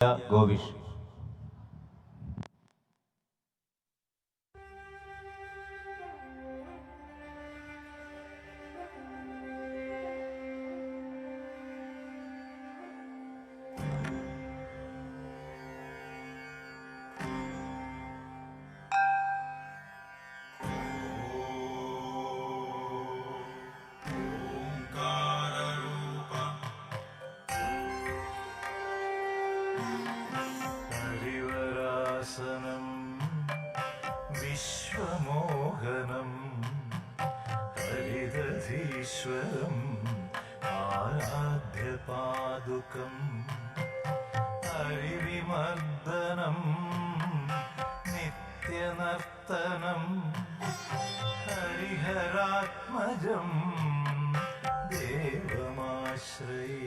ഗോവിഷ്. വിശ്വമോഹനം ഹരിദധീശ്വരം ആരാധ്യപാദുകം ഹരിവിമർദ്ദനം നിത്യനർത്തനം ഹരിഹരാത്മജം ദേവമാശ്രയേ.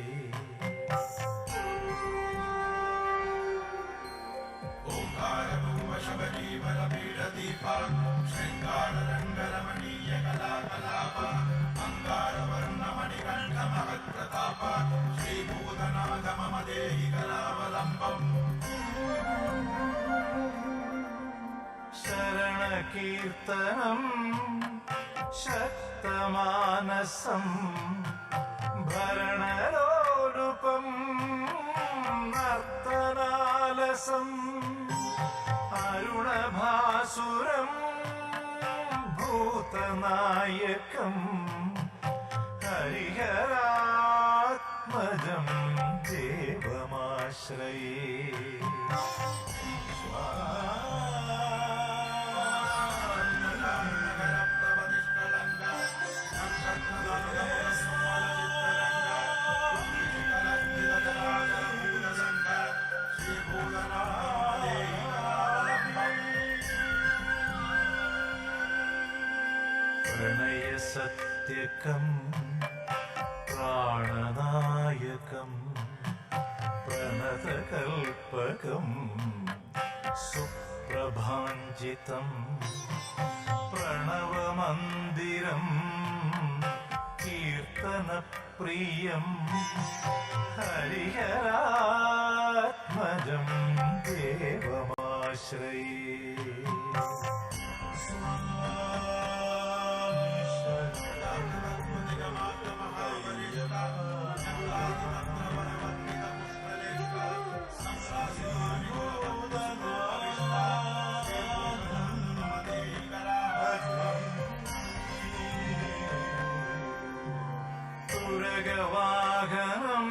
ശരണകീർത്തനം ശക്തമാനസം ഭരണലോലുപം നർത്തനാലസം അരുണഭാസുരം ഭൂതനായകം ഹരിഹരാത്മജം ദേവമാശ്രയേ. പ്രണയസത്യകം പ്രാണനായകം പ്രണതകൽപകം സുപ്രഭാഞ്ജിതം പ്രണവമന്ദിരം കീർത്തനപ്രിയം ഹരിഹരാത്മജം ദേവമാശ്രയേ. തുരഗവാഹനം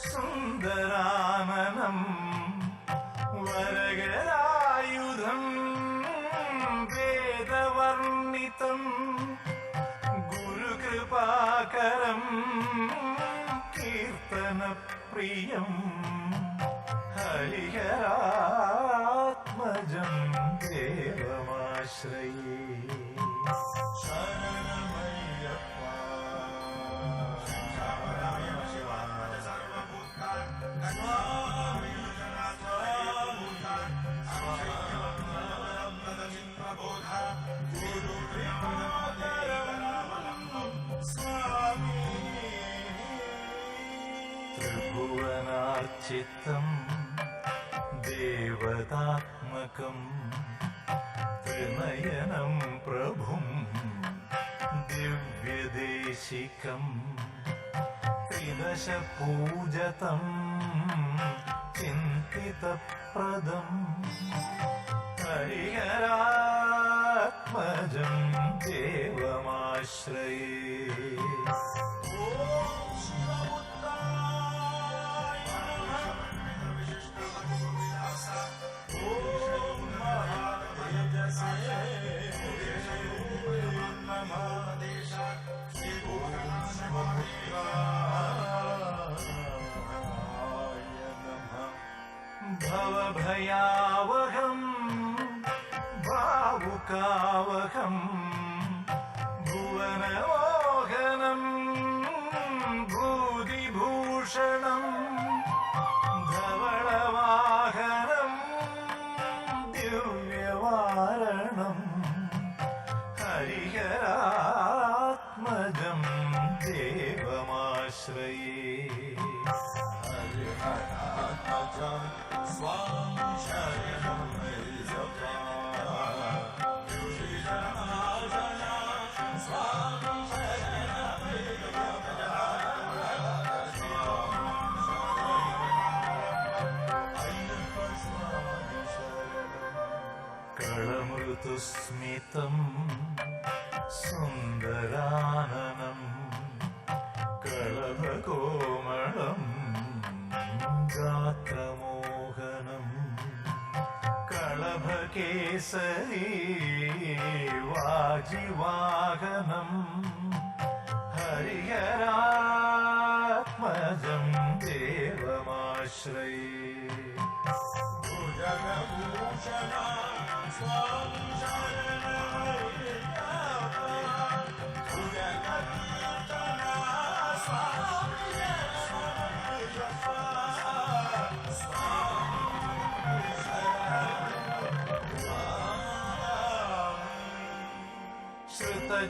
സുന്ദരാനനം വരഗരായുധം വേദവർണിതം ഗുരുകൃപാകരം കീർത്തനപ്രിയം ഹരിഹരാത്മജം ദേവമാശ്രയേ. ത്രിഭുവനാർച്ചിതം ദേവതാത്മകം ത്രിനയനം പ്രഭും ദിവ്യദേശികം ത്രിദശപൂജതം ചിന്തിതപ്രദം ഹരിഹരാത്മജം ദേവമാശ്രയേ. ഭവഭയാവഹം ഭാവുകാവഹം ഭുവനമോഹനം ഭൂതിഭൂഷണം ധവളവാഹനം ദിവ്യവാരണം ഹരിഹരാത്മജം ദേവമാശ്രയേ. ഹരിഹരാത്മജം സ്വാമി ശരണമയ്യപ്പ സ്വാമി കളമൃദുസ്മിതം സുന്ദരാനനം കളഭകോമളം ഗാത്രമോഹനം കളഭകേസരി വാജിവാഹനം ഹരിഹരാത്മജം ദേവമാശ്രയേ സ്വാമി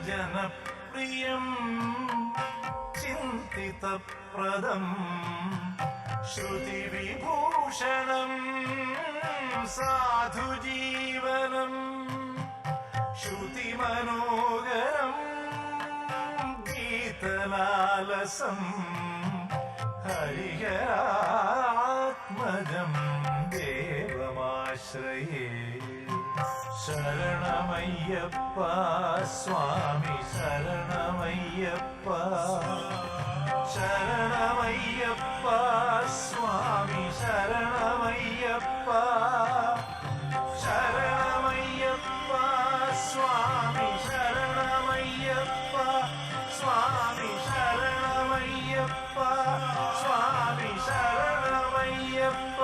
ശ്രുതജനപ്രിയം ചിന്തിതപ്രദം ശ്രുതിവിഭൂഷണം സാധുജീവനം ശ്രുതിമനോഹരം ഗീതലാലസം ഹരിഹരാത്മജം ദേവമാശ്രയേ ശരണമയ്യപ്പ സ്വാമി ശരണമയ്യപ്പ ശരണമയ്യപ്പ സ്വാമി ശരണമയ്യപ്പ ശരണമയ്യപ്പ സ്വാമി ശരണമയ്യപ്പ സ്വാമി ശരണമയ്യപ്പ സ്വാമി ശരണമയ്യപ്പ